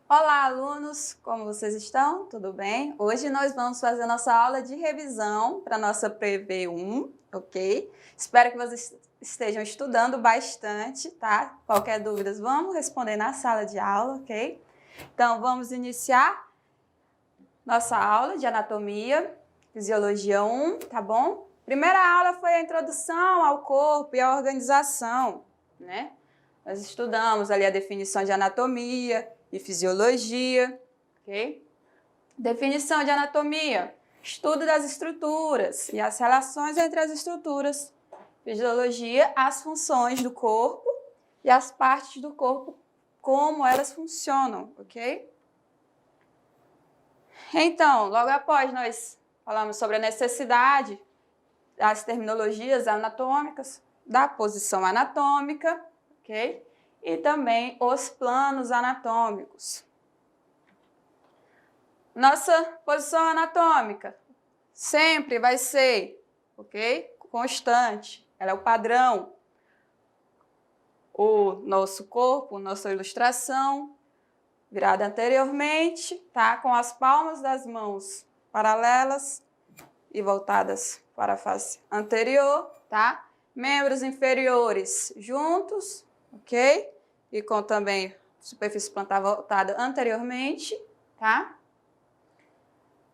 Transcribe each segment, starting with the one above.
Olá, alunos! Como vocês estão? Tudo bem? Hoje nós vamos fazer nossa aula de revisão para a nossa PV1, ok? Espero que vocês estejam estudando bastante, tá? Qualquer dúvida, vamos responder na sala de aula, ok? Então, vamos iniciar nossa aula de anatomia, fisiologia 1, tá bom? Primeira aula foi a introdução ao corpo e à organização, né? Nós estudamos ali a definição de anatomia e fisiologia, ok? Definição de anatomia, estudo das estruturas e as relações entre as estruturas. Fisiologia, as funções do corpo e as partes do corpo, como elas funcionam, ok? Então, logo após nós falamos sobre a necessidade das terminologias anatômicas, da posição anatômica, ok? E também os planos anatômicos. Nossa posição anatômica sempre vai ser, ok? Constante, ela é o padrão. O nosso corpo, nossa ilustração, virada anteriormente, tá? Com as palmas das mãos paralelas e voltadas para a face anterior, tá? Membros inferiores juntos, ok? E com também superfície plantar voltada anteriormente, tá?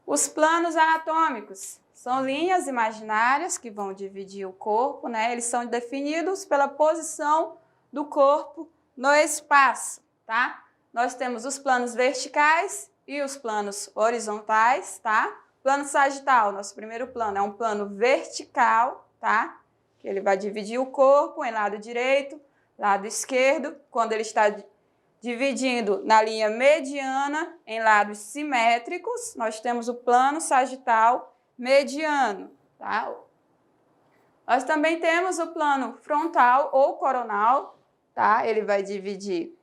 Os planos anatômicos são linhas imaginárias que vão dividir o corpo, né? Eles são definidos pela posição do corpo no espaço, tá? Nós temos os planos verticais e os planos horizontais, tá? Plano sagital, nosso primeiro plano, é um plano vertical, tá? Que ele vai dividir o corpo em lado direito, lado esquerdo, quando ele está dividindo na linha mediana em lados simétricos, nós temos o plano sagital mediano, tá? Nós também temos o plano frontal ou coronal, tá? Ele vai dividir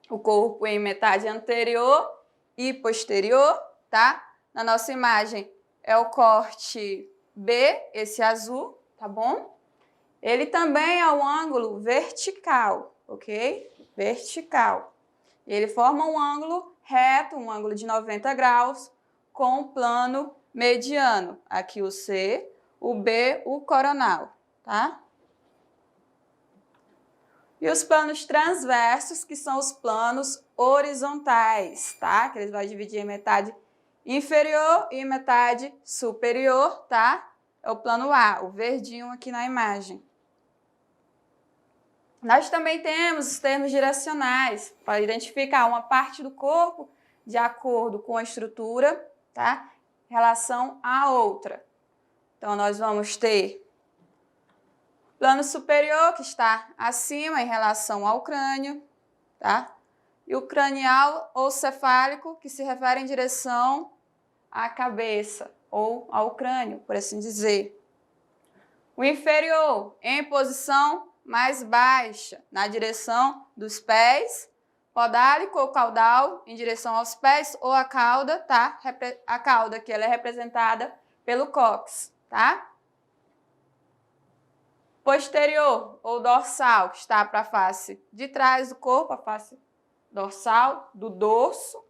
o corpo em metade anterior e posterior, tá? Na nossa imagem é o corte B, esse azul, tá bom? Ele também é um ângulo vertical, ok? Vertical. Ele forma um ângulo reto, um ângulo de 90 graus, com o plano mediano. Aqui o C, o B, o coronal, tá? E os planos transversos, que são os planos horizontais, tá? Que eles vão dividir em metade inferior e metade superior, tá? É o plano A, o verdinho aqui na imagem. Nós também temos os termos direcionais para identificar uma parte do corpo de acordo com a estrutura, tá? Em relação à outra. Então, nós vamos ter o plano superior, que está acima em relação ao crânio, tá? E o cranial ou cefálico, que se refere em direção à cabeça ou ao crânio, por assim dizer. O inferior, em posição mais baixa, na direção dos pés, podálico ou caudal, em direção aos pés, ou a cauda, tá? A cauda que ela é representada pelo cóccix, tá? Posterior ou dorsal, que está para a face de trás do corpo, a face dorsal do dorso.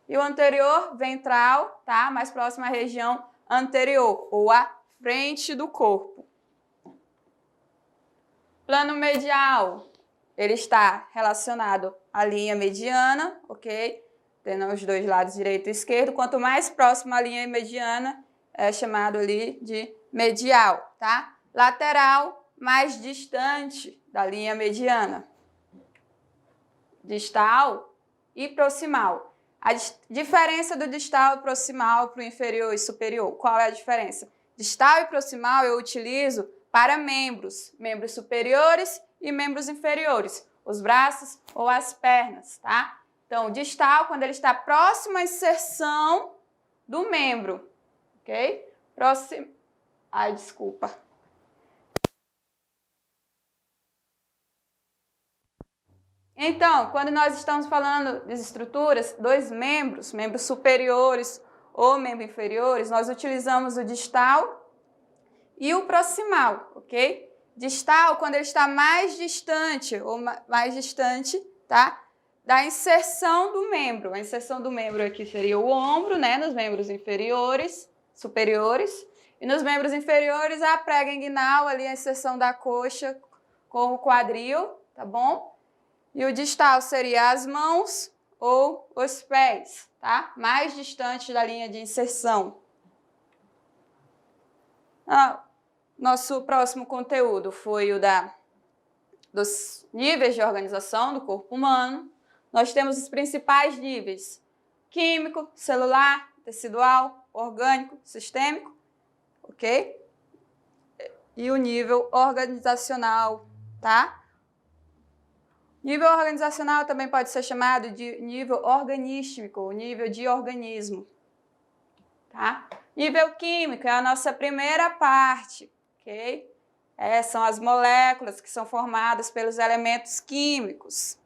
E o anterior, ventral, tá? Mais próximo à região anterior, ou à frente do corpo. Plano medial, ele está relacionado à linha mediana, ok? Tendo os dois lados, direito e esquerdo. Quanto mais próximo à linha mediana, é chamado ali de medial, tá? Lateral, mais distante da linha mediana. Distal e proximal. A diferença do distal e proximal para o inferior e superior, qual é a diferença? Distal e proximal eu utilizo para membros superiores e membros inferiores, os braços ou as pernas, tá? Então, distal, quando ele está próximo à inserção do membro, ok? Desculpa. Então, quando nós estamos falando de estruturas, dois membros superiores ou membros inferiores, nós utilizamos o distal e o proximal, ok? distal quando ele está mais distante, ou mais distante, tá? Da inserção do membro. A inserção do membro aqui seria o ombro, né? Nos membros inferiores, superiores. E nos membros inferiores, a prega inguinal, ali a inserção da coxa com o quadril, tá bom? E o distal seria as mãos ou os pés, tá? Mais distante da linha de inserção. Nosso próximo conteúdo foi o dos níveis de organização do corpo humano. Nós temos os principais níveis: químico, celular, tecidual, orgânico, sistêmico, ok? E o nível organizacional, tá? Nível organizacional também pode ser chamado de nível organístico, ou nível de organismo, tá? Nível químico é a nossa primeira parte, ok? São as moléculas que são formadas pelos elementos químicos,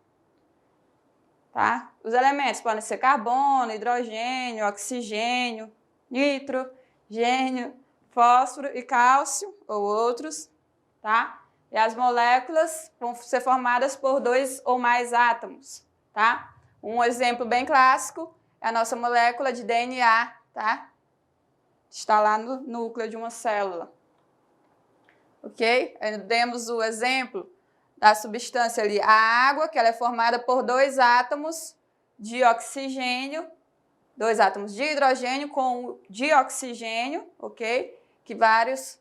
tá? Os elementos podem ser carbono, hidrogênio, oxigênio, nitrogênio, fósforo e cálcio, ou outros, tá? E as moléculas vão ser formadas por 2 ou mais átomos, tá? Um exemplo bem clássico é a nossa molécula de DNA, tá? Está lá no núcleo de uma célula, ok? Demos o exemplo da substância ali, a água, que ela é formada por 2 átomos de oxigênio, 2 átomos de hidrogênio com de oxigênio, ok? Que vários,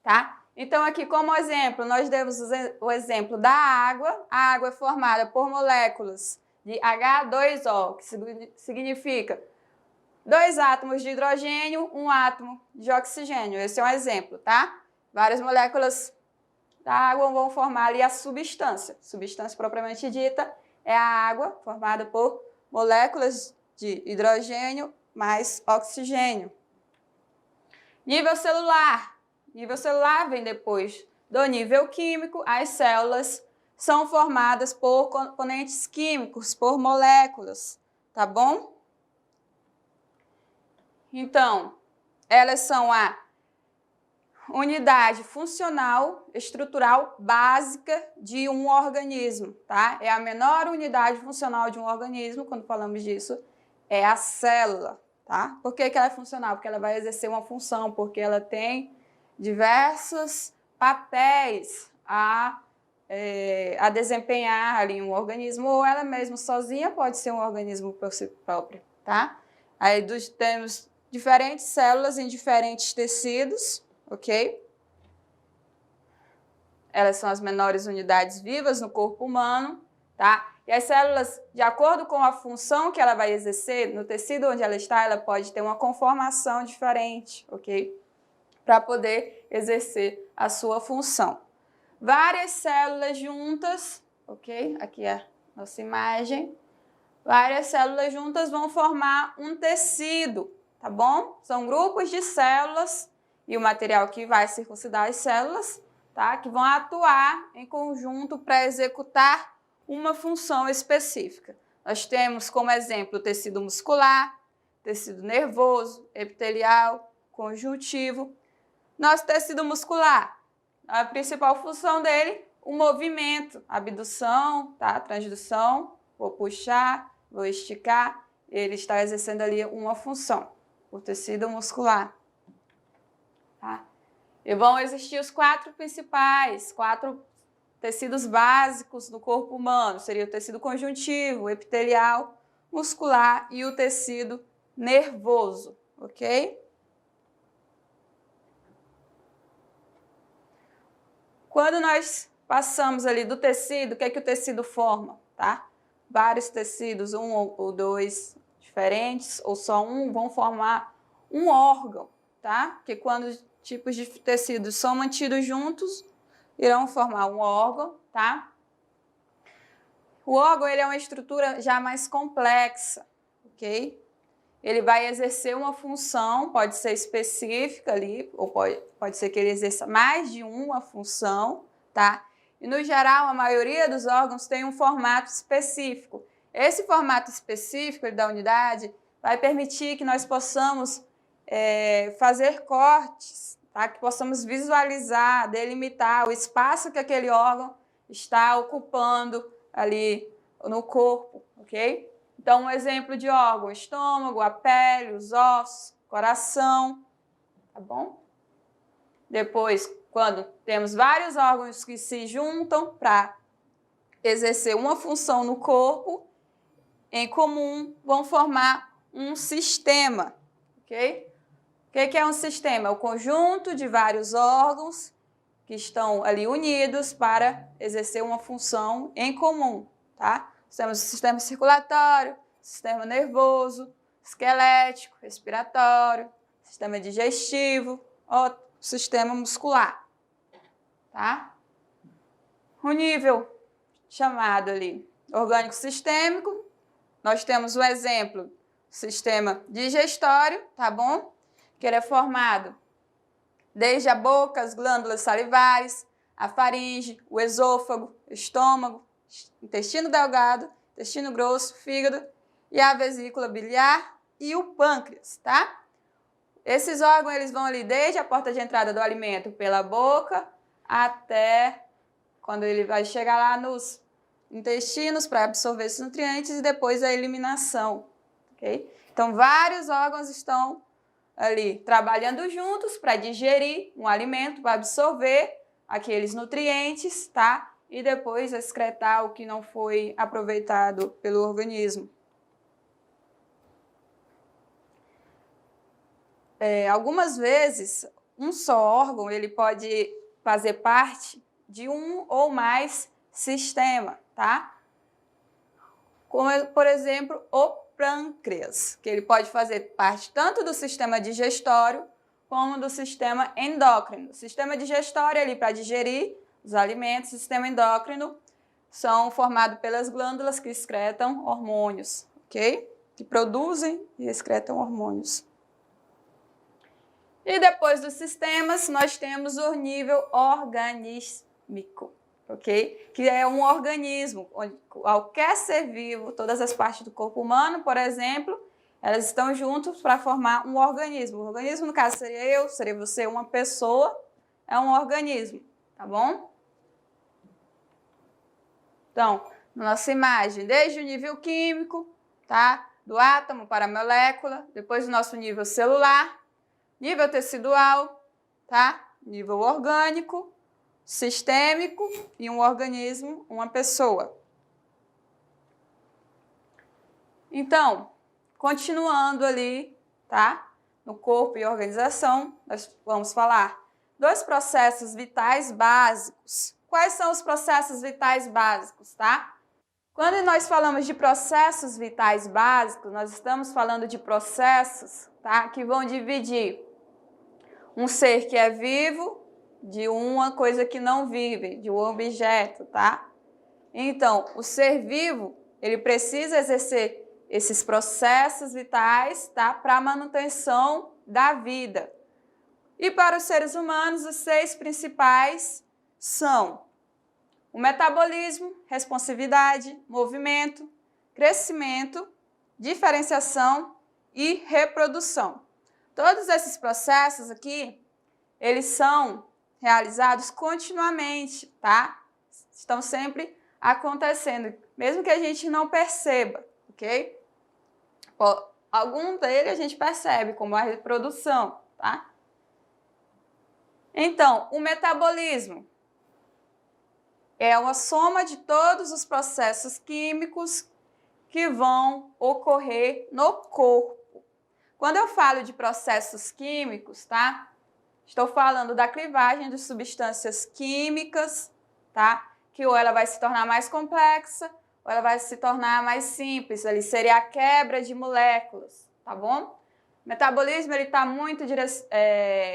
tá? Então, aqui como exemplo, nós demos o exemplo da água. A água é formada por moléculas de H2O, que significa 2 átomos de hidrogênio, 1 átomo de oxigênio. Esse é um exemplo, tá? Várias moléculas da água vão formar ali a substância. Substância propriamente dita é a água, formada por moléculas de hidrogênio mais oxigênio. Nível celular. Nível celular vem depois do nível químico. As células são formadas por componentes químicos, por moléculas, tá bom? Então, elas são a unidade funcional estrutural básica de um organismo, tá? É a menor unidade funcional de um organismo, quando falamos disso, é a célula, tá? Por que ela é funcional? Porque ela vai exercer uma função, porque ela tem diversos papéis a desempenhar ali em um organismo, ou ela mesma sozinha pode ser um organismo por si próprio, tá? Aí temos diferentes células em diferentes tecidos, ok? Elas são as menores unidades vivas no corpo humano, tá? E as células, de acordo com a função que ela vai exercer, no tecido onde ela está, ela pode ter uma conformação diferente, ok? Para poder exercer a sua função. Várias células juntas, ok? Aqui é a nossa imagem. Várias células juntas vão formar um tecido, tá bom? São grupos de células e o material que vai circuncidar as células, tá? Que vão atuar em conjunto para executar uma função específica. Nós temos como exemplo o tecido muscular, tecido nervoso, epitelial, conjuntivo. Nosso tecido muscular, a principal função dele, o movimento, abdução, tá? Transdução, vou puxar, vou esticar, ele está exercendo ali uma função, o tecido muscular, tá? E vão existir os 4 principais, 4 tecidos básicos do corpo humano, seria o tecido conjuntivo, o epitelial, muscular e o tecido nervoso, ok? Quando nós passamos ali do tecido, o que é que o tecido forma, tá? Vários tecidos, 1 ou 2 diferentes, ou só um, vão formar um órgão, tá? Porque quando os tipos de tecidos são mantidos juntos, irão formar um órgão, tá? O órgão, ele é uma estrutura já mais complexa, ok? Ele vai exercer uma função, pode ser específica ali, ou pode ser que ele exerça mais de uma função, tá? E, no geral, a maioria dos órgãos tem um formato específico. Esse formato específico da unidade vai permitir que nós possamos fazer cortes, tá? Que possamos visualizar, delimitar o espaço que aquele órgão está ocupando ali no corpo, ok? Então, um exemplo de órgão: estômago, a pele, os ossos, coração, tá bom? Depois, quando temos vários órgãos que se juntam para exercer uma função no corpo, em comum, vão formar um sistema, ok? O que é um sistema? É o conjunto de vários órgãos que estão ali unidos para exercer uma função em comum, tá? Temos o sistema circulatório, sistema nervoso, esquelético, respiratório, sistema digestivo, ou sistema muscular, tá? O nível chamado ali orgânico sistêmico, nós temos o exemplo, sistema digestório, tá bom? Que ele é formado desde a boca, as glândulas salivares, a faringe, o esôfago, o estômago, intestino delgado, intestino grosso, fígado e a vesícula biliar e o pâncreas, tá? Esses órgãos, eles vão ali desde a porta de entrada do alimento pela boca até quando ele vai chegar lá nos intestinos para absorver esses nutrientes e depois a eliminação, ok? Então, vários órgãos estão ali trabalhando juntos para digerir um alimento, para absorver aqueles nutrientes, tá? E depois excretar o que não foi aproveitado pelo organismo. Algumas vezes, um só órgão ele pode fazer parte de um ou mais sistemas, tá? Como, por exemplo, o pâncreas, que ele pode fazer parte tanto do sistema digestório como do sistema endócrino. O sistema digestório é ali para digerir os alimentos, o sistema endócrino são formados pelas glândulas que excretam hormônios, ok? Que produzem e excretam hormônios. E depois dos sistemas, nós temos o nível organísmico, ok? Que é um organismo, onde qualquer ser vivo, todas as partes do corpo humano, por exemplo, elas estão juntas para formar um organismo. O organismo, no caso, seria eu, seria você, uma pessoa, é um organismo, tá bom? Então, na nossa imagem, desde o nível químico, tá? Do átomo para a molécula, depois o nosso nível celular, nível tecidual, tá? Nível orgânico, sistêmico e um organismo, uma pessoa. Então, continuando ali, tá? No corpo e organização, nós vamos falar dos processos vitais básicos. Quais são os processos vitais básicos, tá? Quando nós falamos de processos vitais básicos, nós estamos falando de processos, tá? Que vão dividir um ser que é vivo de uma coisa que não vive, de um objeto, tá? Então, o ser vivo, ele precisa exercer esses processos vitais, tá? Para a manutenção da vida. E para os seres humanos, os 6 principais são o metabolismo, responsividade, movimento, crescimento, diferenciação e reprodução. Todos esses processos aqui, eles são realizados continuamente, tá? Estão sempre acontecendo, mesmo que a gente não perceba, ok? Algum deles a gente percebe, como a reprodução, tá? Então, o metabolismo é uma soma de todos os processos químicos que vão ocorrer no corpo. Quando eu falo de processos químicos, tá? Estou falando da clivagem de substâncias químicas, tá? Que ou ela vai se tornar mais complexa, ou ela vai se tornar mais simples. Ali seria a quebra de moléculas, tá bom? O metabolismo está muito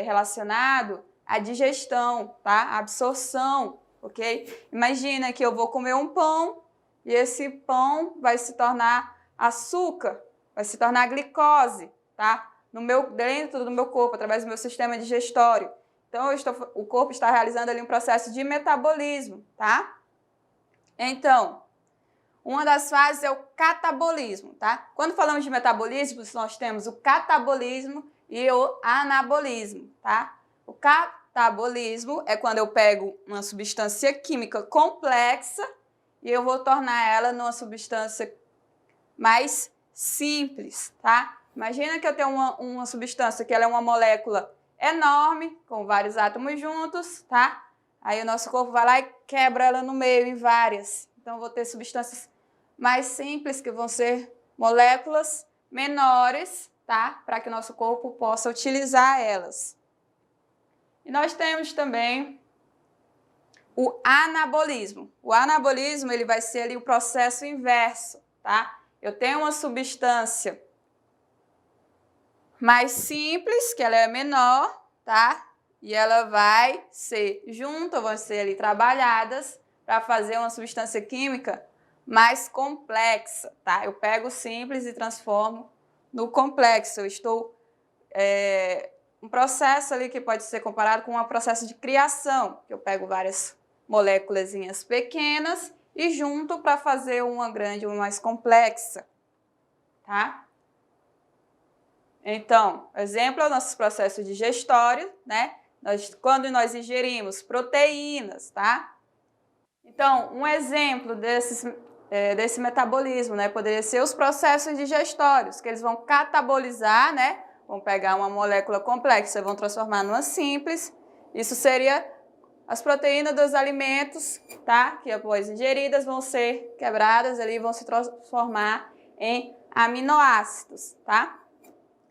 relacionado à digestão, tá? À absorção, ok? Imagina que eu vou comer um pão e esse pão vai se tornar açúcar, vai se tornar glicose, tá? Dentro do meu corpo, através do meu sistema digestório. Então, o corpo está realizando ali um processo de metabolismo, tá? Então, uma das fases é o catabolismo, tá? Quando falamos de metabolismo, nós temos o catabolismo e o anabolismo, tá? O catabolismo é quando eu pego uma substância química complexa e eu vou tornar ela numa substância mais simples, tá? Imagina que eu tenho uma substância que ela é uma molécula enorme, com vários átomos juntos, tá? Aí o nosso corpo vai lá e quebra ela no meio em várias. Então, eu vou ter substâncias mais simples, que vão ser moléculas menores, tá? Para que o nosso corpo possa utilizar elas. E nós temos também o anabolismo. O anabolismo, ele vai ser ali o processo inverso, tá? Eu tenho uma substância mais simples, que ela é menor, tá? E ela vai ser juntas, vão ser ali trabalhadas para fazer uma substância química mais complexa, tá? Eu pego o simples e transformo no complexo. Eu estou um processo ali que pode ser comparado com um processo de criação, que eu pego várias moléculazinhas pequenas e junto para fazer uma grande, uma mais complexa, tá? Então, exemplo é o nosso processo digestório, né? Quando nós ingerimos proteínas, tá? Então, um exemplo desse metabolismo, né? Poderia ser os processos digestórios, que eles vão catabolizar, né? Vão pegar uma molécula complexa e vão transformar numa simples. Isso seria as proteínas dos alimentos, tá? Que após ingeridas vão ser quebradas ali, vão se transformar em aminoácidos, tá?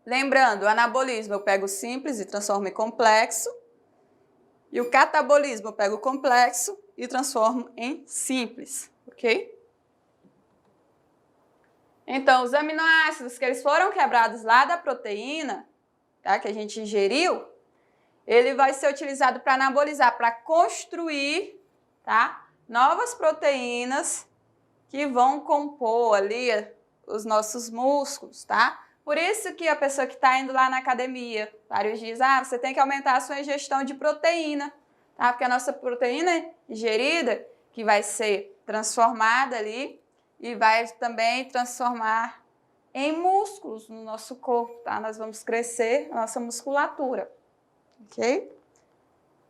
Lembrando, o anabolismo eu pego o simples e transformo em complexo. E o catabolismo eu pego o complexo e transformo em simples, ok? Então, os aminoácidos que eles foram quebrados lá da proteína, tá? Que a gente ingeriu, ele vai ser utilizado para anabolizar, para construir, tá? Novas proteínas que vão compor ali os nossos músculos, tá? Por isso que a pessoa que está indo lá na academia, vários dias, você tem que aumentar a sua ingestão de proteína, tá? Porque a nossa proteína ingerida, que vai ser transformada ali e vai também transformar em músculos no nosso corpo, tá? Nós vamos crescer a nossa musculatura, ok?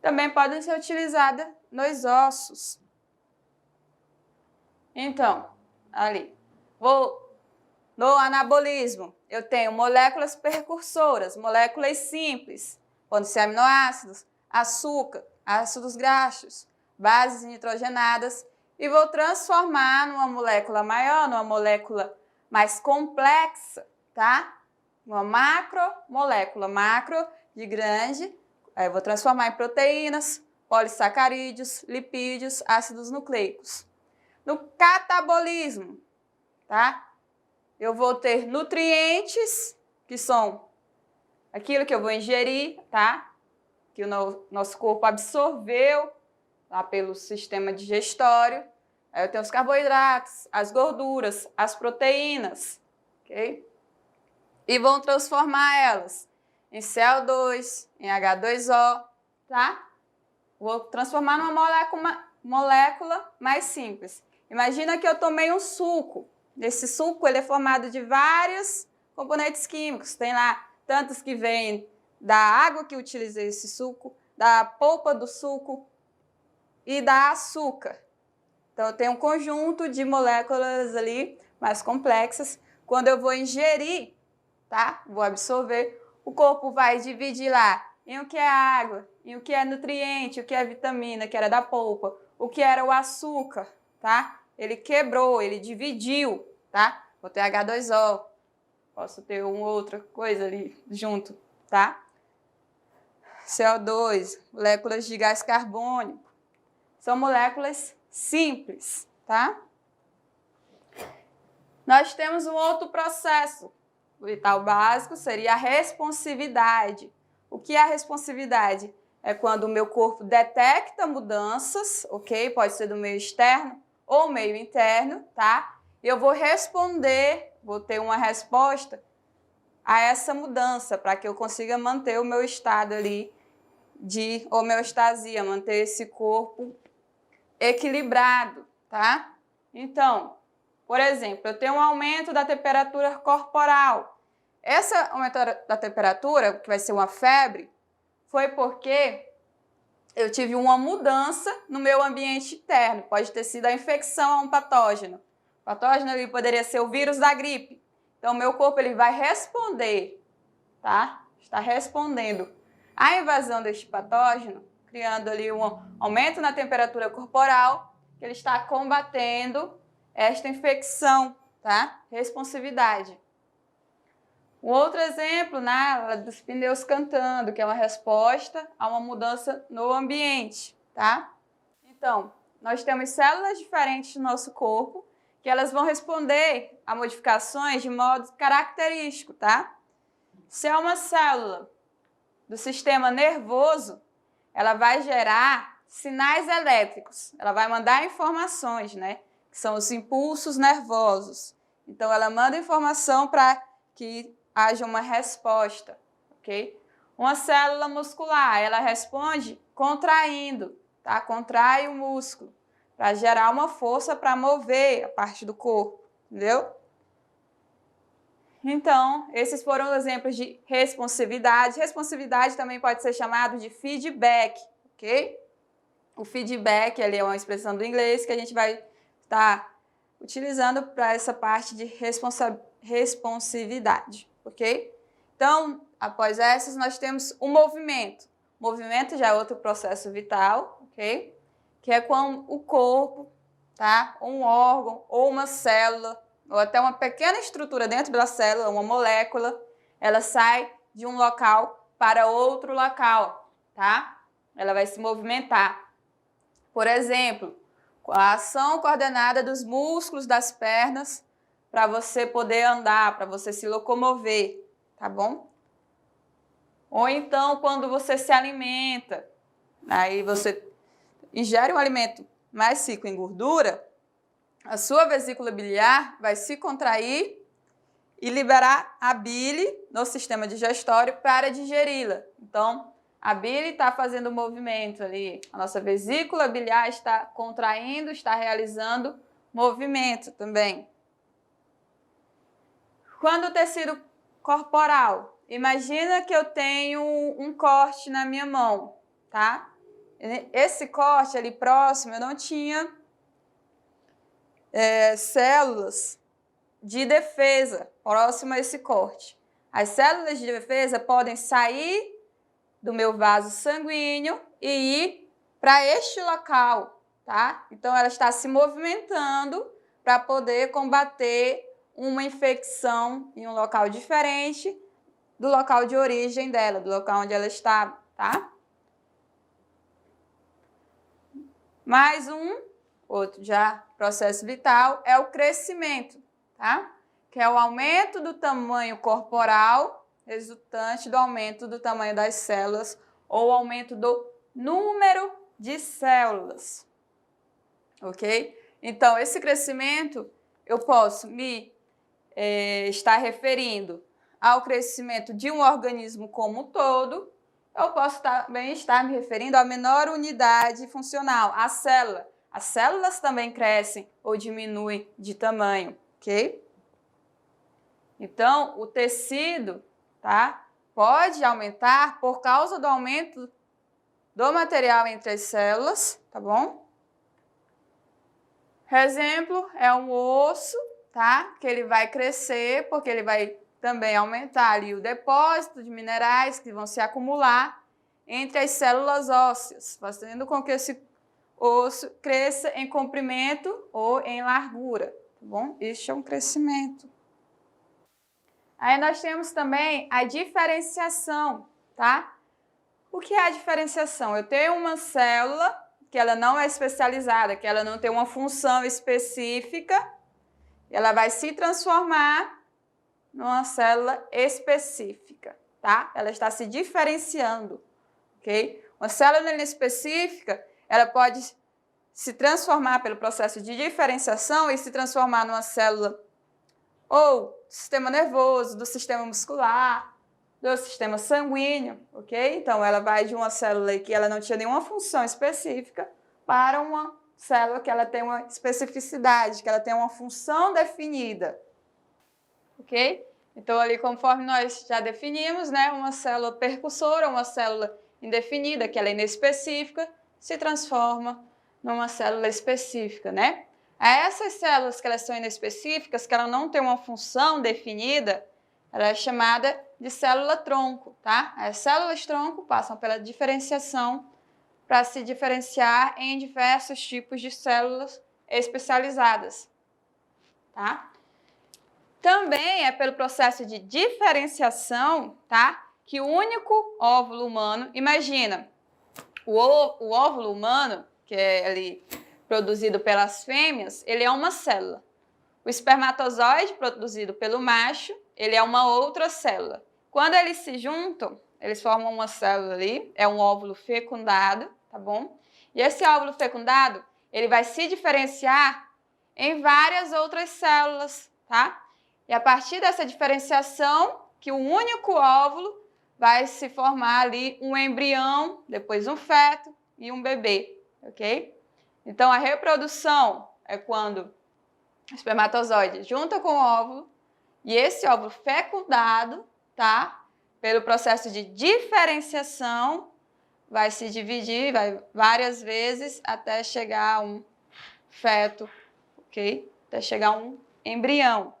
Também podem ser utilizadas nos ossos. Então, ali, no anabolismo, eu tenho moléculas precursoras, moléculas simples, podem ser aminoácidos, açúcar, ácidos graxos, bases nitrogenadas, e vou transformar numa molécula maior, numa molécula mais complexa, tá? Uma macromolécula, macro de grande, aí eu vou transformar em proteínas, polissacarídeos, lipídios, ácidos nucleicos. No catabolismo, tá? Eu vou ter nutrientes, que são aquilo que eu vou ingerir, tá? Que o nosso corpo absorveu lá pelo sistema digestório. Aí eu tenho os carboidratos, as gorduras, as proteínas, ok? E vão transformar elas em CO2, em H2O, tá? Vou transformar numa molécula mais simples. Imagina que eu tomei um suco. Esse suco ele é formado de vários componentes químicos. Tem lá tantos que vêm da água que utilizei esse suco, da polpa do suco e da açúcar. Então, eu tenho um conjunto de moléculas ali mais complexas. Quando eu vou ingerir, tá? Vou absorver, o corpo vai dividir lá em o que é água, em o que é nutriente, o que é vitamina, que era da polpa, o que era o açúcar, tá? Ele quebrou, ele dividiu, tá? Vou ter H2O, posso ter uma outra coisa ali junto, tá? CO2, moléculas de gás carbônico. São moléculas simples, tá? Nós temos um outro processo. O vital básico seria a responsividade. O que é a responsividade? É quando o meu corpo detecta mudanças, ok? Pode ser do meio externo ou meio interno, tá? E eu vou responder, vou ter uma resposta a essa mudança para que eu consiga manter o meu estado ali de homeostasia, manter esse corpo equilibrado, tá? Então, por exemplo, eu tenho um aumento da temperatura corporal. Essa aumento da temperatura, que vai ser uma febre, foi porque eu tive uma mudança no meu ambiente interno. Pode ter sido a infecção a um patógeno. O patógeno ele poderia ser o vírus da gripe. Então, o meu corpo ele vai responder, tá? Está respondendo à invasão deste patógeno, criando ali um aumento na temperatura corporal, que ele está combatendo esta infecção, tá? Responsividade. Um outro exemplo, né, dos pneus cantando, que é uma resposta a uma mudança no ambiente, tá? Então, nós temos células diferentes no nosso corpo, que elas vão responder a modificações de modo característico, tá? Se é uma célula do sistema nervoso, ela vai gerar sinais elétricos, ela vai mandar informações, né? Que são os impulsos nervosos. Então, ela manda informação para que haja uma resposta, ok? Uma célula muscular, ela responde contraindo, tá? Contrai o músculo para gerar uma força para mover a parte do corpo, entendeu? Então, esses foram os exemplos de responsividade. Responsividade também pode ser chamado de feedback, ok? O feedback ali é uma expressão do inglês que a gente vai estar utilizando para essa parte de responsividade, ok? Então, após essas, nós temos o movimento. O movimento já é outro processo vital, ok? Que é quando o corpo, tá? Um órgão ou uma célula, ou até uma pequena estrutura dentro da célula, uma molécula, ela sai de um local para outro local, tá? Ela vai se movimentar. Por exemplo, a ação coordenada dos músculos das pernas para você poder andar, para você se locomover, tá bom? Ou então, quando você se alimenta, aí você ingere um alimento mais rico em gordura, a sua vesícula biliar vai se contrair e liberar a bile no sistema digestório para digeri-la. Então, a bile está fazendo o movimento ali, a nossa vesícula biliar está contraindo, está realizando movimento também. Quando o tecido corporal, imagina que eu tenho um corte na minha mão, tá? Esse corte ali próximo, eu não tinha células de defesa próximo a esse corte. As células de defesa podem sair do meu vaso sanguíneo e ir para este local, tá? Então, ela está se movimentando para poder combater uma infecção em um local diferente do local de origem dela, do local onde ela está, tá? Mais outro já processo vital é o crescimento, tá? Que é o aumento do tamanho corporal resultante do aumento do tamanho das células ou aumento do número de células, ok? Então, esse crescimento eu posso estar referindo ao crescimento de um organismo como um todo, eu posso também estar me referindo à menor unidade funcional, a célula. As células também crescem ou diminuem de tamanho, ok? Então, o tecido, tá, pode aumentar por causa do aumento do material entre as células, tá bom? Exemplo é um osso, tá? Que ele vai crescer porque ele vai também aumentar ali o depósito de minerais que vão se acumular entre as células ósseas, fazendo com que esse osso cresça em comprimento ou em largura, tá bom? Este é um crescimento. Aí nós temos também a diferenciação, tá? O que é a diferenciação? Eu tenho uma célula que ela não é especializada, que ela não tem uma função específica, ela vai se transformar numa célula específica, tá? Ela está se diferenciando, ok? Uma célula específica, ela pode se transformar pelo processo de diferenciação e se transformar numa célula ou do sistema nervoso, do sistema muscular, do sistema sanguíneo, ok? Então, ela vai de uma célula que ela não tinha nenhuma função específica para uma célula que ela tem uma especificidade, que ela tem uma função definida, ok? Então, ali, conforme nós já definimos, né, uma célula percussora, uma célula indefinida, que ela é inespecífica, se transforma numa célula específica, né? Essas células que elas são inespecíficas, que ela não tem uma função definida, ela é chamada de célula-tronco, tá? As células-tronco passam pela diferenciação para se diferenciar em diversos tipos de células especializadas, tá? Também é pelo processo de diferenciação, tá? Que o único óvulo humano, imagina, o óvulo humano, que é ali produzido pelas fêmeas, ele é uma célula. O espermatozoide produzido pelo macho, ele é uma outra célula. Quando eles se juntam, eles formam uma célula ali, é um óvulo fecundado, tá bom? E esse óvulo fecundado, ele vai se diferenciar em várias outras células, tá? E a partir dessa diferenciação, que o único óvulo vai se formar ali um embrião, depois um feto e um bebê, ok? Então, a reprodução é quando o espermatozoide junta com o óvulo e esse óvulo fecundado, tá? Pelo processo de diferenciação, vai se dividir várias vezes até chegar a um feto, ok? Até chegar a um embrião.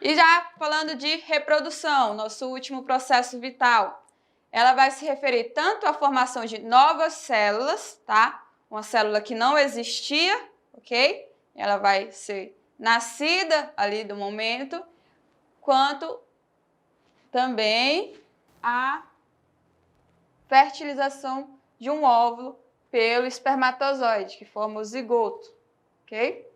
E já falando de reprodução, nosso último processo vital, ela vai se referir tanto à formação de novas células, tá? Uma célula que não existia, ok? Ela vai ser nascida ali do momento, quanto também a fertilização de um óvulo pelo espermatozoide, que forma o zigoto, ok?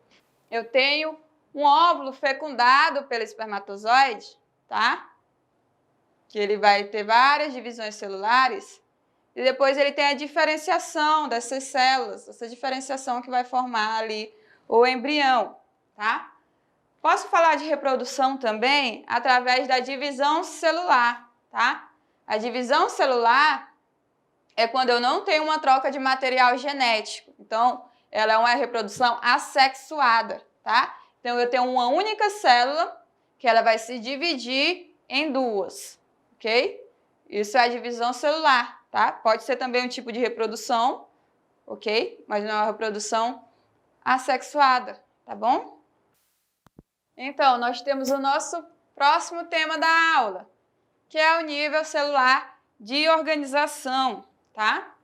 Eu tenho um óvulo fecundado pelo espermatozoide, tá? Que ele vai ter várias divisões celulares, e depois ele tem a diferenciação dessas células, essa diferenciação que vai formar ali o embrião, tá? Posso falar de reprodução também através da divisão celular, tá? A divisão celular é quando eu não tenho uma troca de material genético. Então, ela é uma reprodução assexuada, tá? Então, eu tenho uma única célula que ela vai se dividir em duas, ok? Isso é a divisão celular, tá? Pode ser também um tipo de reprodução, ok? Mas não é uma reprodução assexuada, tá bom? Então, nós temos o nosso próximo tema da aula, que é o nível celular de organização, tá?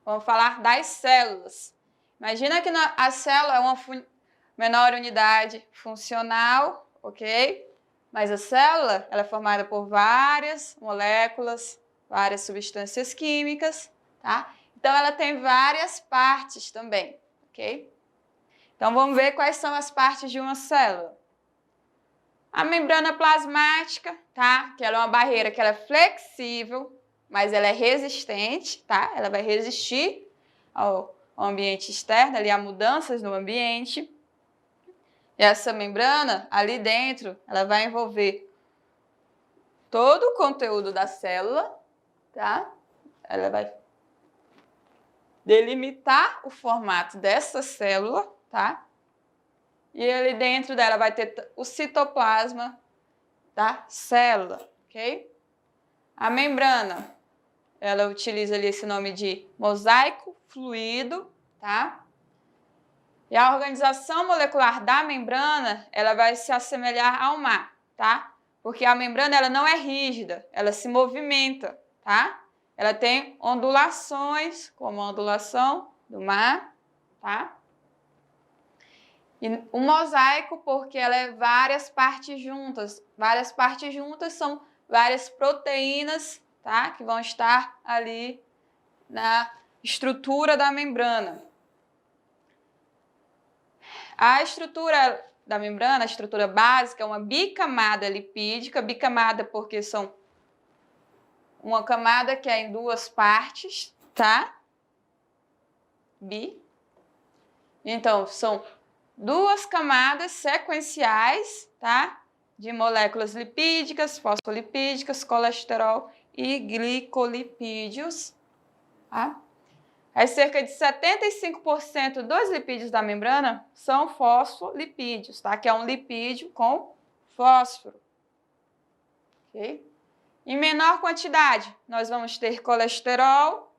Vamos falar das células. Imagina que a célula é uma menor unidade funcional, ok? Mas a célula ela é formada por várias moléculas, várias substâncias químicas, tá? Então, ela tem várias partes também, ok? Então, vamos ver quais são as partes de uma célula. A membrana plasmática, tá? Que ela é uma barreira que ela é flexível, mas ela é resistente, tá? Ela vai resistir ao ambiente externo, ali a mudanças no ambiente. E essa membrana, ali dentro, ela vai envolver todo o conteúdo da célula, tá? Ela vai delimitar o formato dessa célula, tá? E ali dentro dela vai ter o citoplasma da célula, ok? A membrana, ela utiliza ali esse nome de mosaico fluido, tá? E a organização molecular da membrana, ela vai se assemelhar ao mar, tá? Porque a membrana, ela não é rígida, ela se movimenta, tá? Ela tem ondulações, como a ondulação do mar, tá? E um mosaico, porque ela é várias partes juntas. Várias partes juntas são várias proteínas, tá? Que vão estar ali na estrutura da membrana. A estrutura da membrana, a estrutura básica, é uma bicamada lipídica. Bicamada porque são uma camada que é em duas partes, tá? Bi. Então, são duas camadas sequenciais, tá? De moléculas lipídicas, fosfolipídicas, colesterol e glicolipídios, tá? Cerca de 75% dos lipídios da membrana são fosfolipídios, tá? Que é um lipídio com fósforo, ok? Em menor quantidade, nós vamos ter colesterol,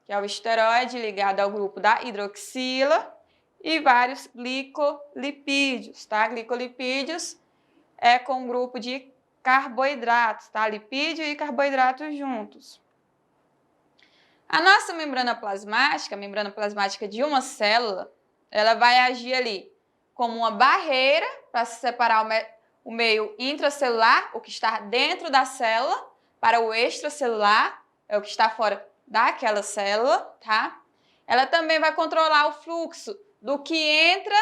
que é o esteroide ligado ao grupo da hidroxila, e vários glicolipídios, tá? Glicolipídios é com um grupo de carboidratos, tá? Lipídio e carboidratos juntos. A nossa membrana plasmática, a membrana plasmática de uma célula, ela vai agir ali como uma barreira para se separar o meio intracelular, o que está dentro da célula, para o extracelular, é o que está fora daquela célula, tá? Ela também vai controlar o fluxo do que entra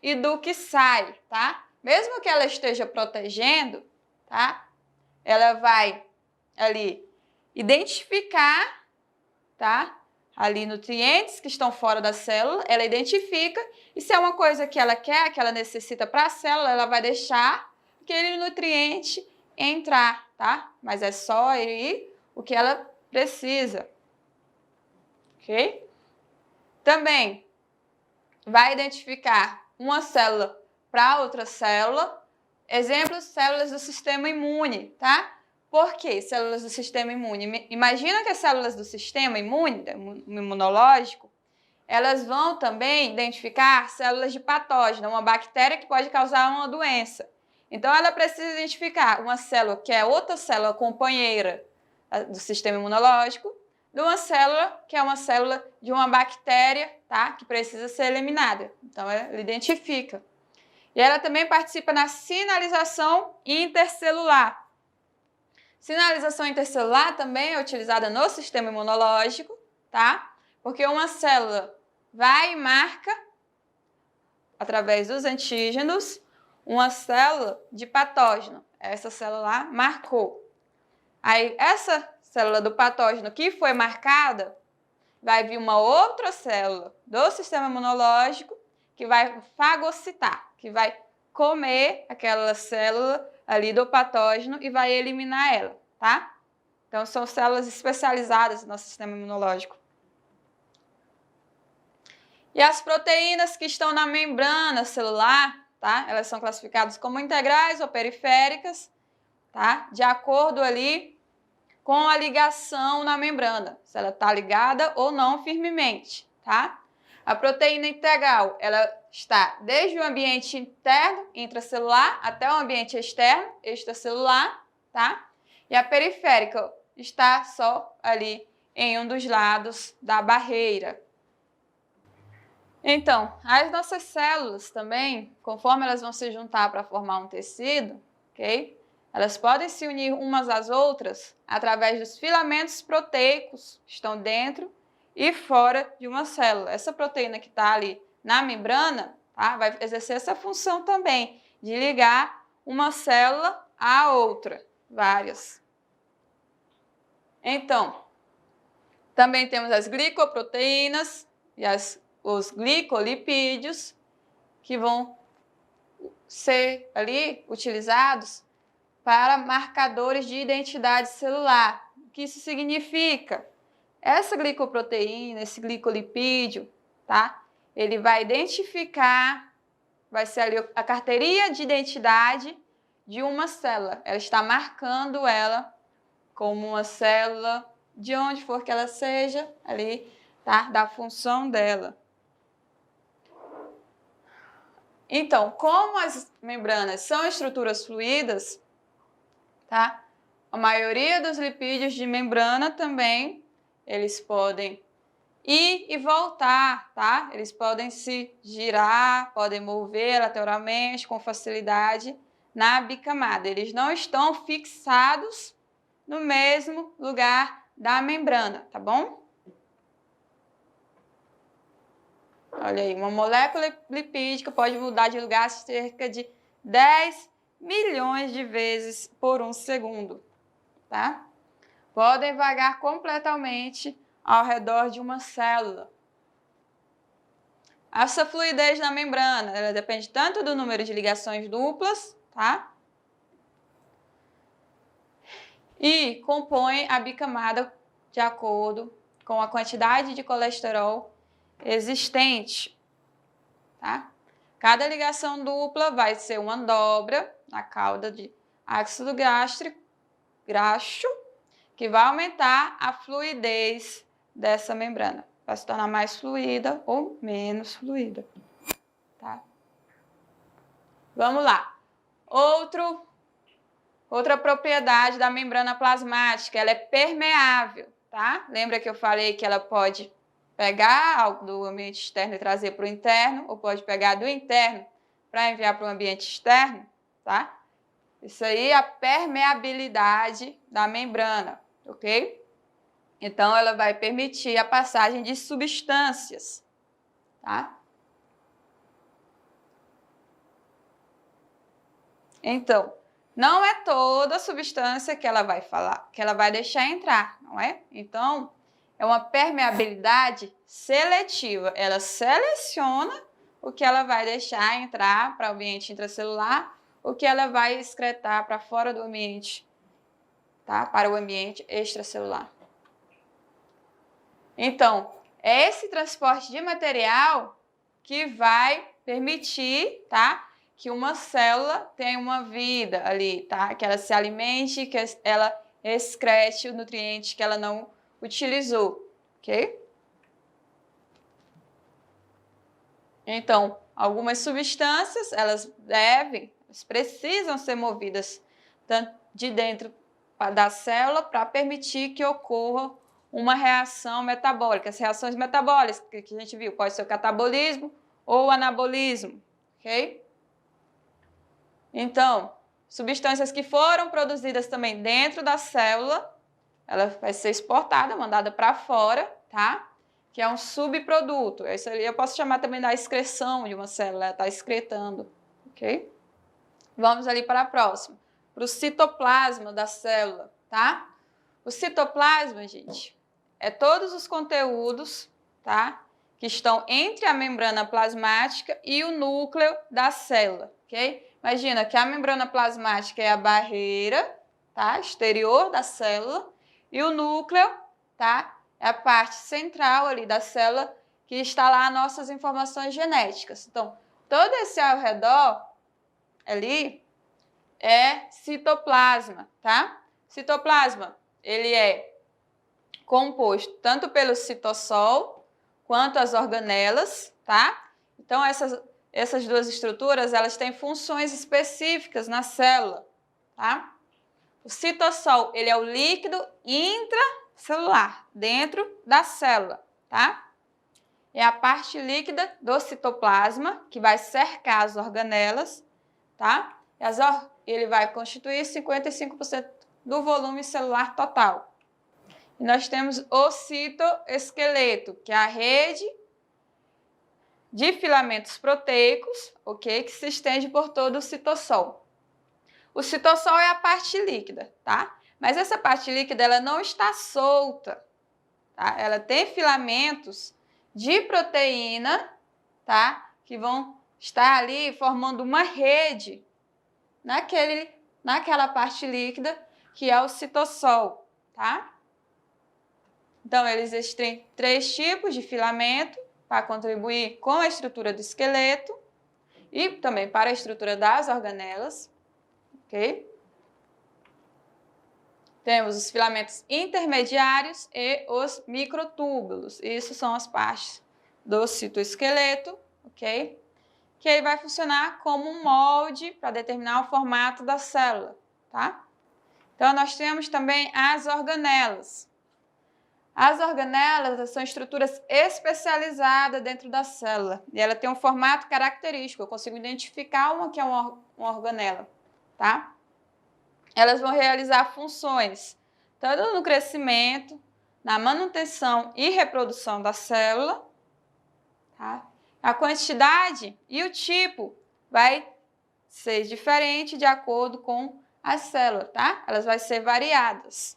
e do que sai, tá? Mesmo que ela esteja protegendo, tá? Ela vai ali identificar, tá? Ali nutrientes que estão fora da célula, ela identifica, e se é uma coisa que ela quer, que ela necessita para a célula, ela vai deixar aquele nutriente entrar, tá? Mas é só aí o que ela precisa, ok? Também vai identificar uma célula para outra célula. Exemplos, células do sistema imune, tá? Por que células do sistema imune? Imagina que as células do sistema imune, imunológico, elas vão também identificar células de patógeno, uma bactéria que pode causar uma doença. Então, ela precisa identificar uma célula que é outra célula companheira do sistema imunológico, de uma célula que é uma célula de uma bactéria, tá? Que precisa ser eliminada. Então, ela identifica. E ela também participa na sinalização intercelular. Sinalização intercelular também é utilizada no sistema imunológico, tá? Porque uma célula vai e marca, através dos antígenos, uma célula de patógeno. Essa célula lá marcou. Aí, essa célula do patógeno que foi marcada, vai vir uma outra célula do sistema imunológico que vai fagocitar, que vai comer aquela célula ali do patógeno e vai eliminar ela, tá? Então, são células especializadas no nosso sistema imunológico. E as proteínas que estão na membrana celular, tá? Elas são classificadas como integrais ou periféricas, tá? De acordo ali com a ligação na membrana, se ela está ligada ou não firmemente, tá? A proteína integral, ela está desde o ambiente interno, intracelular, até o ambiente externo, extracelular, tá? E a periférica está só ali em um dos lados da barreira. Então, as nossas células também, conforme elas vão se juntar para formar um tecido, ok? Elas podem se unir umas às outras através dos filamentos proteicos que estão dentro e fora de uma célula. Essa proteína que está ali na membrana, tá, vai exercer essa função também, de ligar uma célula à outra, várias. Então, também temos as glicoproteínas e os glicolipídios, que vão ser ali utilizados para marcadores de identidade celular. O que isso significa? Essa glicoproteína, esse glicolipídio, tá? Ele vai identificar, vai ser ali a carteirinha de identidade de uma célula. Ela está marcando ela como uma célula, de onde for que ela seja, ali, tá? Da função dela. Então, como as membranas são estruturas fluídas, tá? A maioria dos lipídios de membrana também, eles podem ir e voltar, tá? Eles podem se girar, podem mover lateralmente com facilidade na bicamada. Eles não estão fixados no mesmo lugar da membrana, tá bom? Olha aí, uma molécula lipídica pode mudar de lugar cerca de 10 milhões de vezes por um segundo, tá? Podem vagar completamente ao redor de uma célula. Essa fluidez na membrana, ela depende tanto do número de ligações duplas, tá? E compõe a bicamada de acordo com a quantidade de colesterol existente, tá? Cada ligação dupla vai ser uma dobra na cauda de ácido gástrico, graxo, que vai aumentar a fluidez dessa membrana. Vai se tornar mais fluida ou menos fluida. Tá? Vamos lá. Outra propriedade da membrana plasmática, ela é permeável, tá? Lembra que eu falei que ela pode pegar algo do ambiente externo e trazer para o interno, ou pode pegar do interno para enviar para o ambiente externo, tá? Isso aí é a permeabilidade da membrana, ok? Então, ela vai permitir a passagem de substâncias, tá? Então, não é toda substância que ela vai falar, que ela vai deixar entrar, não é? Então, é uma permeabilidade seletiva. Ela seleciona o que ela vai deixar entrar para o ambiente intracelular, o que ela vai excretar para fora do ambiente, tá? Para o ambiente extracelular. Então, é esse transporte de material que vai permitir, tá? Que uma célula tenha uma vida ali, tá? Que ela se alimente, que ela excrete o nutriente que ela não utilizou, ok? Então, algumas substâncias, elas precisam ser movidas de dentro da célula para permitir que ocorra uma reação metabólica. As reações metabólicas que a gente viu, pode ser o catabolismo ou o anabolismo, ok? Então, substâncias que foram produzidas também dentro da célula, ela vai ser exportada, mandada para fora, tá? Que é um subproduto. Isso ali eu posso chamar também da excreção de uma célula, ela está excretando, ok? Vamos ali para a próxima, para o citoplasma da célula, tá? O citoplasma, gente, é todos os conteúdos, tá? Que estão entre a membrana plasmática e o núcleo da célula, ok? Imagina que a membrana plasmática é a barreira, tá? Exterior da célula, e o núcleo, tá? É a parte central ali da célula que está lá as nossas informações genéticas. Então, todo esse ao redor ali é citoplasma, tá? Citoplasma, ele é composto tanto pelo citossol quanto as organelas, tá? Então, essas duas estruturas, elas têm funções específicas na célula, tá? O citossol, ele é o líquido intracelular, dentro da célula, tá? É a parte líquida do citoplasma, que vai cercar as organelas, tá? Ele vai constituir 55% do volume celular total. E nós temos o citoesqueleto, que é a rede de filamentos proteicos, ok? Que se estende por todo o citossol. O citossol é a parte líquida, tá? Mas essa parte líquida, ela não está solta, tá? Ela tem filamentos de proteína, tá? Que vão estar ali formando uma rede naquela parte líquida que é o citossol, tá? Então, existem 3 tipos de filamento para contribuir com a estrutura do esqueleto e também para a estrutura das organelas, ok? Temos os filamentos intermediários e os microtúbulos. Isso são as partes do citoesqueleto, ok? Que aí vai funcionar como um molde para determinar o formato da célula, tá? Então, nós temos também as organelas. As organelas são estruturas especializadas dentro da célula e ela tem um formato característico. Eu consigo identificar uma que é uma organela, tá? Elas vão realizar funções tanto no crescimento, na manutenção e reprodução da célula, tá? A quantidade e o tipo vai ser diferente de acordo com a célula, tá? Elas vão ser variadas.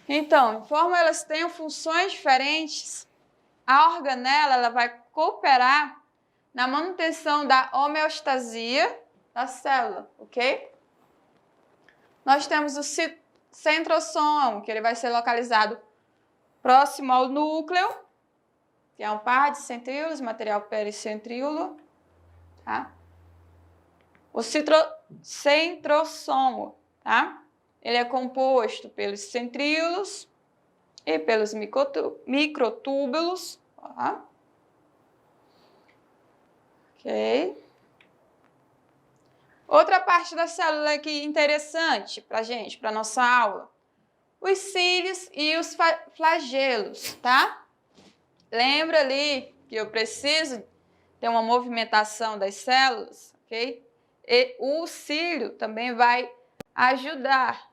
Então, conforme elas tenham funções diferentes, a organela ela vai cooperar na manutenção da homeostasia da célula, ok? Nós temos o centrossomo, que ele vai ser localizado próximo ao núcleo, que é um par de centríolos, material pericentríolo, tá? O centrossomo, tá? Ele é composto pelos centríolos e pelos microtúbulos, tá? Ok. Outra parte da célula aqui interessante para a gente, para nossa aula. Os cílios e os flagelos, tá? Lembra ali que eu preciso ter uma movimentação das células, ok? E o cílio também vai ajudar.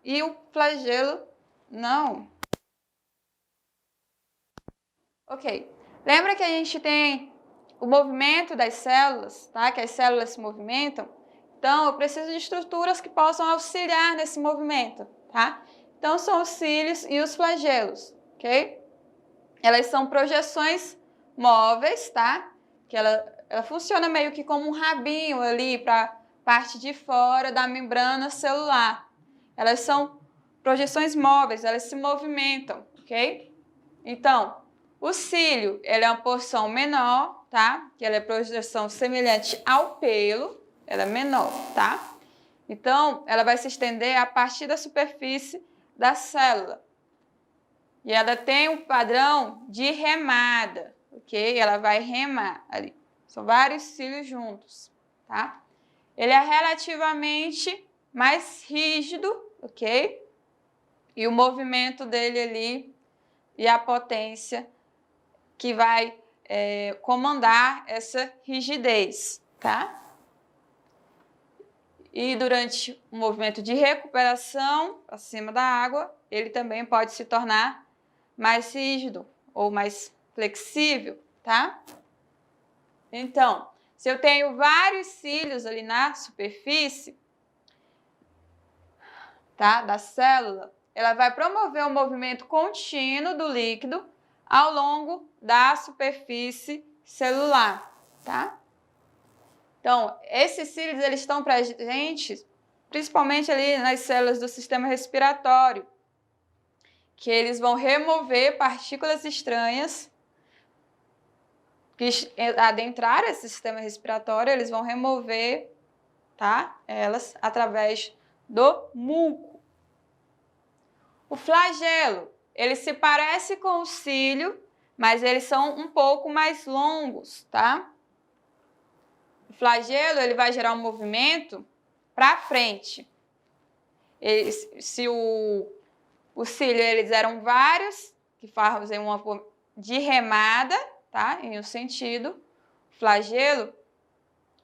E o flagelo, não. Ok. Lembra que a gente tem o movimento das células, tá? Que as células se movimentam. Então, eu preciso de estruturas que possam auxiliar nesse movimento, tá? Então, são os cílios e os flagelos, ok? Elas são projeções móveis, tá? Que ela funciona meio que como um rabinho ali para a parte de fora da membrana celular. Elas são projeções móveis, elas se movimentam, ok? Então, o cílio, ele é uma porção menor, tá? Que ela é projeção semelhante ao pelo, ela é menor, tá? Então, ela vai se estender a partir da superfície da célula. E ela tem um padrão de remada, ok? Ela vai remar ali. São vários cílios juntos, tá? Ele é relativamente mais rígido, ok? E o movimento dele ali e a potência que vai comandar essa rigidez, tá? E durante o movimento de recuperação acima da água, ele também pode se tornar mais rígido ou mais flexível, tá? Então, se eu tenho vários cílios ali na superfície, tá, da célula, ela vai promover um movimento contínuo do líquido ao longo da superfície celular, tá? Então, esses cílios, eles estão presentes principalmente ali nas células do sistema respiratório, que eles vão remover partículas estranhas que adentraram esse sistema respiratório, eles vão remover, tá, elas através do muco. O flagelo, ele se parece com o cílio, mas eles são um pouco mais longos, tá? O flagelo, ele vai gerar um movimento para frente. Se o cílio, eles eram vários, que fazem uma de remada, tá? Em um sentido. O flagelo,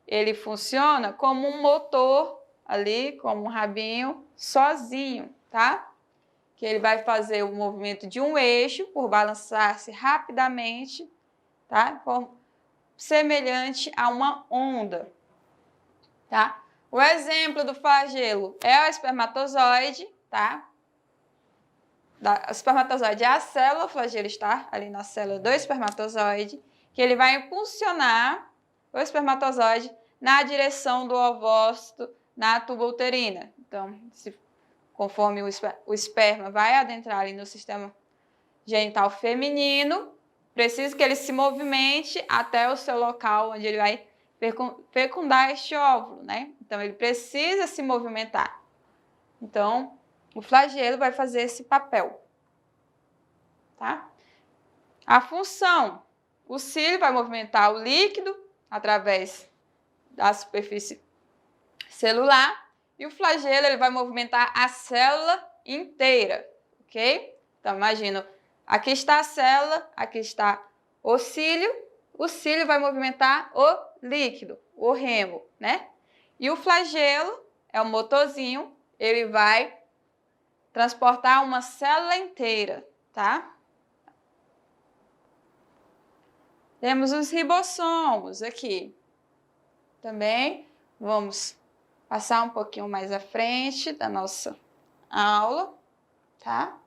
ele funciona como um motor ali, como um rabinho, sozinho, tá? Que ele vai fazer o movimento de um eixo por balançar-se rapidamente, tá? Semelhante a uma onda, tá? O exemplo do flagelo é o espermatozoide, tá? O espermatozoide é a célula, o flagelo está ali na célula do espermatozoide, que ele vai impulsionar o espermatozoide na direção do ovócito na tuba uterina. Então, conforme o esperma vai adentrar ali no sistema genital feminino, precisa que ele se movimente até o seu local onde ele vai fecundar este óvulo, né? Então, ele precisa se movimentar. Então, o flagelo vai fazer esse papel, tá? A função, o cílio vai movimentar o líquido através da superfície celular e o flagelo, ele vai movimentar a célula inteira, ok? Então, imagina, aqui está a célula, aqui está o cílio vai movimentar o líquido, o remo, né? E o flagelo é o motorzinho, ele vai transportar uma célula inteira, tá? Temos os ribossomos aqui. Também vamos passar um pouquinho mais à frente da nossa aula, tá?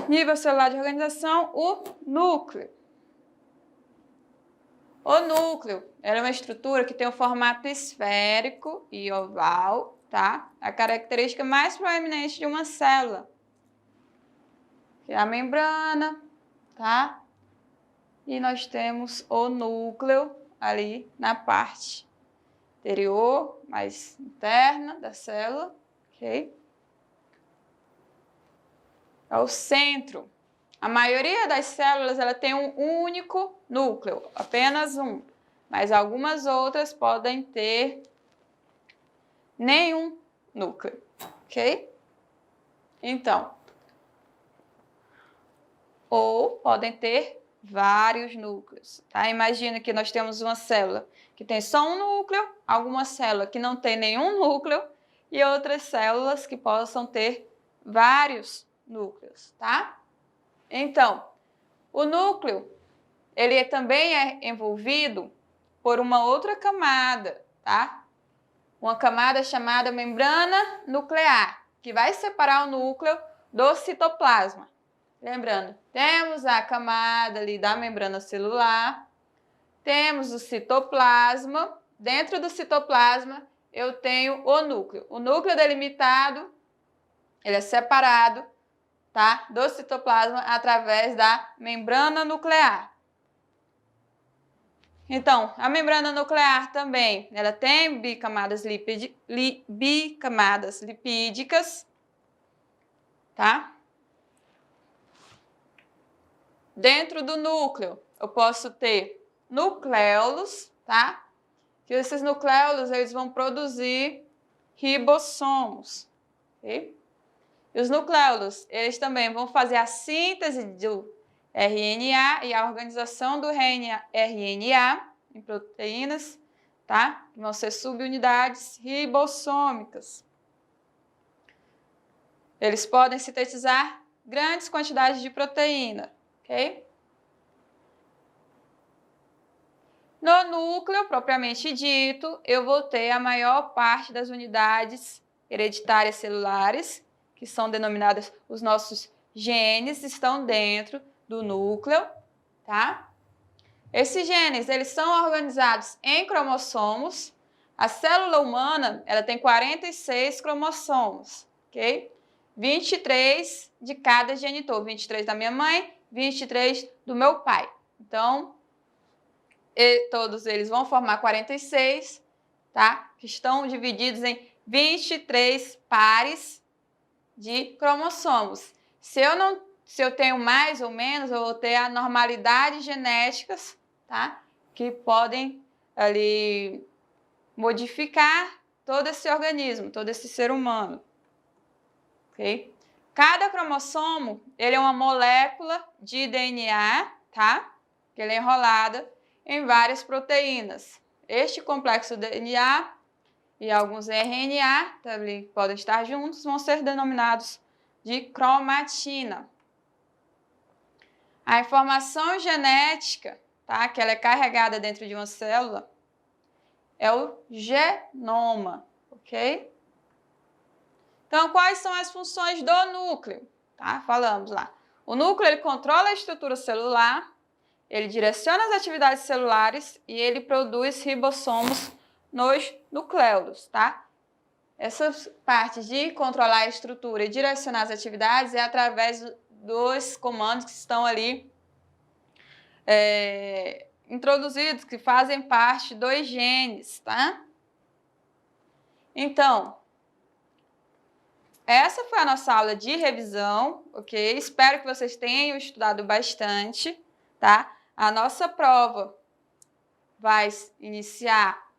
Nível celular de organização, o núcleo. O núcleo é uma estrutura que tem um formato esférico e oval, tá? A característica mais proeminente de uma célula, que é a membrana, tá? E nós temos o núcleo ali na parte interior, mais interna da célula, ok? É o centro. A maioria das células ela tem um único núcleo, apenas um, mas algumas outras podem ter nenhum núcleo, ok? Então, ou podem ter vários núcleos, tá? Imagina que nós temos uma célula que tem só um núcleo, alguma célula que não tem nenhum núcleo e outras células que possam ter vários núcleos, tá? Então, o núcleo, ele também é envolvido por uma outra camada, tá? Uma camada chamada membrana nuclear, que vai separar o núcleo do citoplasma. Lembrando, temos a camada ali da membrana celular, temos o citoplasma. Dentro do citoplasma, eu tenho o núcleo. O núcleo delimitado, ele é separado, tá, do citoplasma através da membrana nuclear. Então, a membrana nuclear também, ela tem bicamadas lipídicas, tá? Dentro do núcleo, eu posso ter nucleolos, tá? Que esses nucleolos, eles vão produzir ribossomos, ok? E os nucleolos, eles também vão fazer a síntese do RNA e a organização do RNA em proteínas, tá? Que vão ser subunidades ribossômicas. Eles podem sintetizar grandes quantidades de proteína, ok? No núcleo, propriamente dito, eu vou ter a maior parte das unidades hereditárias celulares, que são denominadas os nossos genes, estão dentro do núcleo, tá? Esses genes, eles são organizados em cromossomos. A célula humana, ela tem 46 cromossomos, ok? 23 de cada genitor, 23 da minha mãe, 23 do meu pai. Então, todos eles vão formar 46, tá? Que estão divididos em 23 pares de cromossomos. Se eu tenho mais ou menos, eu vou ter anormalidades genéticas, tá? Que podem ali modificar todo esse organismo, todo esse ser humano, ok? Cada cromossomo, ele é uma molécula de DNA, tá? Que ele é enrolada em várias proteínas. Este complexo DNA e alguns RNA também podem estar juntos, vão ser denominados de cromatina. A informação genética, tá, que ela é carregada dentro de uma célula, é o genoma, ok? Então, quais são as funções do núcleo? Tá? Falamos lá. O núcleo, ele controla a estrutura celular, ele direciona as atividades celulares e ele produz ribossomos nos nucleolos, tá? Essas partes de controlar a estrutura e direcionar as atividades é através dos comandos que estão ali introduzidos, que fazem parte dos genes, tá? Então, essa foi a nossa aula de revisão, ok? Espero que vocês tenham estudado bastante, tá? A nossa prova vai iniciar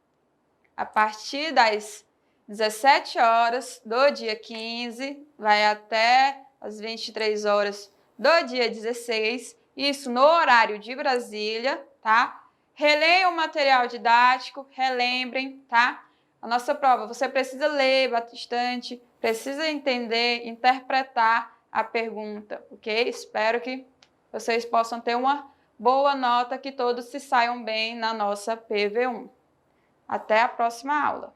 a partir das 17 horas do dia 15, vai até as 23 horas do dia 16, isso no horário de Brasília, tá? Releiam o material didático, relembrem, tá? A nossa prova, você precisa ler bastante, precisa entender, interpretar a pergunta, ok? Espero que vocês possam ter uma boa nota, que todos se saiam bem na nossa PV1. Até a próxima aula!